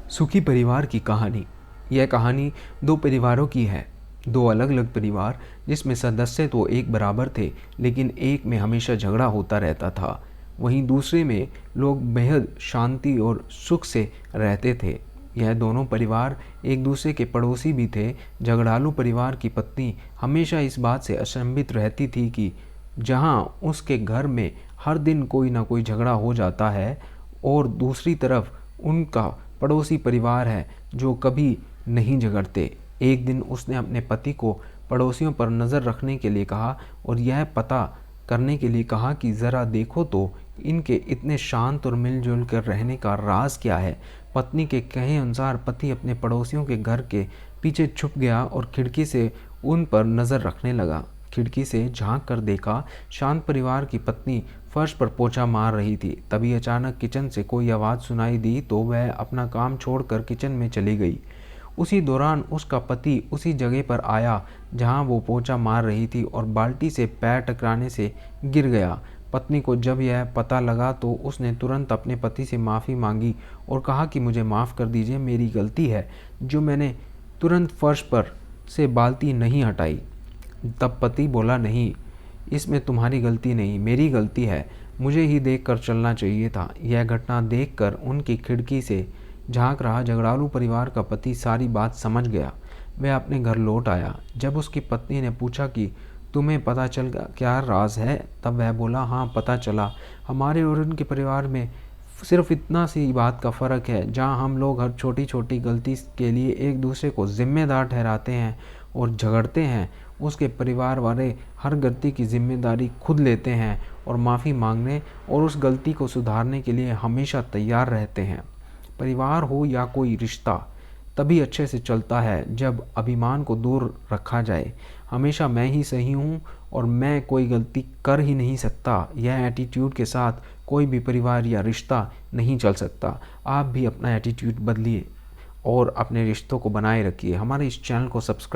सुखी परिवार की कहानी। यह कहानी दो परिवारों की है। दो अलग अलग परिवार जिसमें सदस्य तो एक बराबर थे, लेकिन एक में हमेशा झगड़ा होता रहता था, वहीं दूसरे में लोग बेहद शांति और सुख से रहते थे। यह दोनों परिवार एक दूसरे के पड़ोसी भी थे। झगड़ालू परिवार की पत्नी हमेशा इस बात से अचंभित रहती थी कि जहां उसके घर में हर दिन कोई ना कोई झगड़ा हो जाता है, और दूसरी तरफ उनका पड़ोसी परिवार है जो कभी नहीं झगड़ते। एक दिन उसने अपने पति को पड़ोसियों पर नज़र रखने के लिए कहा और यह पता करने के लिए कहा कि ज़रा देखो तो इनके इतने शांत और मिलजुल कर रहने का राज क्या है। पत्नी के कहे अनुसार पति अपने पड़ोसियों के घर के पीछे छुप गया और खिड़की से उन पर नज़र रखने लगा। खिड़की से झांक कर देखा, शांत परिवार की पत्नी फर्श पर पोछा मार रही थी। तभी अचानक किचन से कोई आवाज़ सुनाई दी तो वह अपना काम छोड़कर किचन में चली गई। उसी दौरान उसका पति उसी जगह पर आया जहां वो पोछा मार रही थी और बाल्टी से पैर टकराने से गिर गया। पत्नी को जब यह पता लगा तो उसने तुरंत अपने पति से माफ़ी मांगी और कहा कि मुझे माफ़ कर दीजिए, मेरी गलती है जो मैंने तुरंत फर्श पर से बाल्टी नहीं हटाई। तब पति बोला, नहीं, इसमें तुम्हारी गलती नहीं, मेरी गलती है, मुझे ही देखकर चलना चाहिए था। यह घटना देखकर उनकी खिड़की से झांक रहा झगड़ालू परिवार का पति सारी बात समझ गया। वह अपने घर लौट आया। जब उसकी पत्नी ने पूछा कि तुम्हें पता चल गया क्या राज है, तब वह बोला, हाँ पता चला। हमारे और उनके परिवार में सिर्फ इतना सी बात का फ़र्क है, जहाँ हम लोग हर छोटी छोटी गलती के लिए एक दूसरे को जिम्मेदार ठहराते हैं और झगड़ते हैं, उसके परिवार वाले हर गलती की जिम्मेदारी खुद लेते हैं और माफ़ी मांगने और उस गलती को सुधारने के लिए हमेशा तैयार रहते हैं। परिवार हो या कोई रिश्ता तभी अच्छे से चलता है जब अभिमान को दूर रखा जाए। हमेशा मैं ही सही हूँ और मैं कोई गलती कर ही नहीं सकता, यह एटीट्यूड के साथ कोई भी परिवार या रिश्ता नहीं चल सकता। आप भी अपना एटीट्यूड बदलिए और अपने रिश्तों को बनाए रखिए। हमारे इस चैनल को सब्सक्राइब